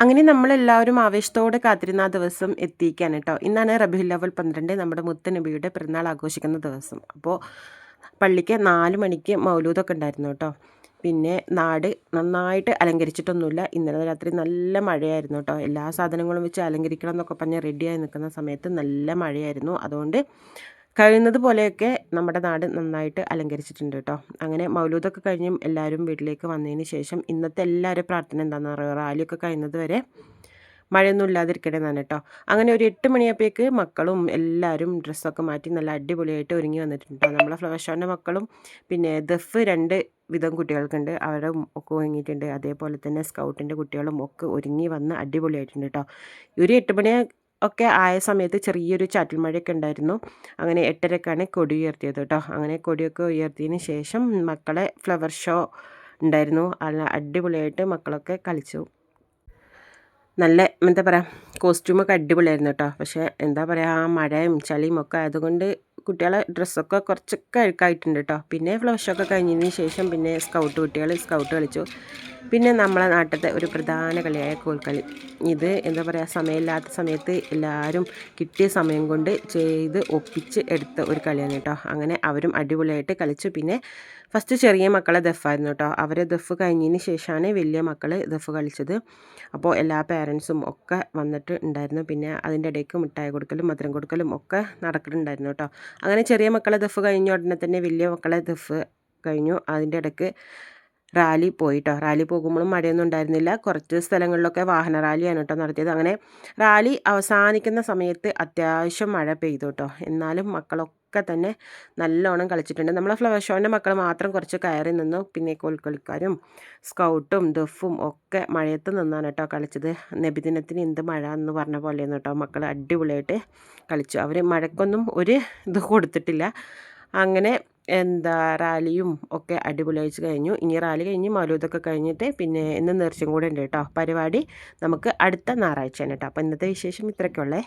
അങ്ങനെ നമ്മളെല്ലാവരും ആവേശത്തോടെ കാത്തിരുന്ന ആ ദിവസം എത്തിയിരിക്കുകയാണ് കേട്ടോ. ഇന്നാണ് റബീഉൽ അവ്വൽ 12 നമ്മുടെ മുത്ത് നബിയുടെ പെരുന്നാൾ ആഘോഷിക്കുന്ന ദിവസം. അപ്പോൾ പള്ളിക്ക് 4 മണിക്ക് മൗലൂദൊക്കെ ഉണ്ടായിരുന്നു കേട്ടോ. പിന്നെ നാട് നന്നായിട്ട് അലങ്കരിച്ചിട്ടൊന്നുമില്ല. ഇന്നലെ രാത്രി നല്ല മഴയായിരുന്നു കേട്ടോ. എല്ലാ സാധനങ്ങളും വെച്ച് അലങ്കരിക്കണം എന്നൊക്കെ പറഞ്ഞ് റെഡിയായി നിൽക്കുന്ന സമയത്ത് നല്ല മഴയായിരുന്നു. അതുകൊണ്ട് കഴിയുന്നത് പോലെയൊക്കെ നമ്മുടെ നാട് നന്നായിട്ട് അലങ്കരിച്ചിട്ടുണ്ട് കേട്ടോ. അങ്ങനെ മൗലൂദൊക്കെ കഴിഞ്ഞും എല്ലാവരും വീട്ടിലേക്ക് വന്നതിന് ശേഷം ഇന്നത്തെ എല്ലാവരും പ്രാർത്ഥന എന്താണെന്ന് പറയുക, റാലിയൊക്കെ കഴിയുന്നത് വരെ മഴയൊന്നും ഇല്ലാതിരിക്കട്ടെ എന്നാണ് കേട്ടോ. അങ്ങനെ ഒരു 8 മണിയായപ്പോഴേക്ക് മക്കളും എല്ലാവരും ഡ്രസ്സൊക്കെ മാറ്റി നല്ല അടിപൊളിയായിട്ട് ഒരുങ്ങി വന്നിട്ടുണ്ട് കേട്ടോ. നമ്മളെ ഫ്ലവർ ഷോൻ്റെ മക്കളും പിന്നെ ദഫ് 2 വിധം കുട്ടികൾക്കുണ്ട്, അവരുടെ ഒക്കെ ഒരുങ്ങിയിട്ടുണ്ട്. അതേപോലെ തന്നെ സ്കൗട്ടിൻ്റെ കുട്ടികളും ഒക്കെ ഒരുങ്ങി വന്ന് അടിപൊളിയായിട്ടുണ്ട് കേട്ടോ. ഒരു 8 മണി ഒക്കെ ആയ സമയത്ത് ചെറിയൊരു ചാറ്റൽ മഴയൊക്കെ ഉണ്ടായിരുന്നു. അങ്ങനെ 8:30ക്കാണ് കൊടി ഉയർത്തിയത് കേട്ടോ. അങ്ങനെ കൊടിയൊക്കെ ഉയർത്തിയതിന് ശേഷം മക്കളെ ഫ്ലവർ ഷോ ഉണ്ടായിരുന്നു. നല്ല അടിപൊളിയായിട്ട് മക്കളൊക്കെ കളിച്ചു. നല്ല എന്താ പറയുക, കോസ്റ്റ്യൂമൊക്കെ അടിപൊളിയായിരുന്നു കേട്ടോ. പക്ഷേ എന്താ പറയുക, ആ മഴയും ചളിയും ഒക്കെ ആയതുകൊണ്ട് കുട്ടികളെ ഡ്രസ്സൊക്കെ കുറച്ചൊക്കെ അഴുക്കായിട്ടുണ്ട് കേട്ടോ. പിന്നെ ഫ്ലവർ ഷോ ഒക്കെ കഴിഞ്ഞതിന് ശേഷം പിന്നെ സ്കൗട്ട് കുട്ടികൾ സ്കൗട്ട് കളിച്ചു. പിന്നെ നമ്മളെ നാട്ടിലത്തെ ഒരു പ്രധാന കളിയായ കോൽക്കളി. ഇത് എന്താ പറയുക, സമയമില്ലാത്ത സമയത്ത് എല്ലാവരും കിട്ടിയ സമയം കൊണ്ട് ചെയ്ത് ഒപ്പിച്ച് എടുത്ത ഒരു കളിയാണ് കേട്ടോ. അങ്ങനെ അവരും അടിപൊളിയായിട്ട് കളിച്ചു. പിന്നെ ഫസ്റ്റ് ചെറിയ മക്കളെ ദഫായിരുന്നു കേട്ടോ. അവരെ ദഫ് കഴിഞ്ഞതിന് ശേഷമാണ് വലിയ മക്കൾ ദഫ് കളിച്ചത്. അപ്പോൾ എല്ലാ പേരൻസും ഒക്കെ വന്നിട്ട് ഉണ്ടായിരുന്നു. പിന്നെ അതിൻ്റെ ഇടയ്ക്ക് മിഠായി കൊടുക്കലും മധുരം കൊടുക്കലും ഒക്കെ നടക്കുന്നുണ്ടായിരുന്നു കേട്ടോ. അങ്ങനെ ചെറിയ മക്കളെ ദഫ് കഴിഞ്ഞ ഉടനെ തന്നെ വലിയ മക്കളെ ദഫ് കഴിഞ്ഞു. അതിൻ്റെ ഇടയ്ക്ക് റാലി പോയിട്ടോ. റാലി പോകുമ്പോഴും മഴയൊന്നും ഉണ്ടായിരുന്നില്ല. കുറച്ച് സ്ഥലങ്ങളിലൊക്കെ വാഹന റാലിയാണ് കേട്ടോ നടത്തിയത്. അങ്ങനെ റാലി അവസാനിക്കുന്ന സമയത്ത് അത്യാവശ്യം മഴ പെയ്തു കേട്ടോ. എന്നാലും മക്കളൊക്കെ തന്നെ നല്ലോണം കളിച്ചിട്ടുണ്ട്. നമ്മളെ ഫ്ലവർ ഷോൻ്റെ മക്കൾ മാത്രം കുറച്ച് കയറി നിന്നു. പിന്നെ കോൽക്കളിക്കാരും സ്കൗട്ടും ദഫും ഒക്കെ മഴയത്ത് നിന്നാണ് കേട്ടോ കളിച്ചത്. നബിദിനത്തിന് എന്ത് മഴ എന്ന് പറഞ്ഞ പോലെയാണ് കേട്ടോ. മക്കൾ അടിപൊളിയായിട്ട് കളിച്ചു. അവർ മഴക്കൊന്നും ഒരു ഇത് കൊടുത്തിട്ടില്ല. അങ്ങനെ എന്താ റാലിയും ഒക്കെ അടിപൊളിയായിട്ട് കഴിഞ്ഞു. ഇനി റാലി കഴിഞ്ഞ് മൗലൂദൊക്കെ കഴിഞ്ഞിട്ട് പിന്നെ ഇന്ന് നേർച്ചയും കൂടെ ഉണ്ട് കേട്ടോ. പരിപാടി നമുക്ക് അടുത്ത ഞായറാഴ്ചയാണ് കേട്ടോ. അപ്പോൾ ഇന്നത്തെ വിശേഷം ഇത്രയൊക്കെ ഉള്ളേ.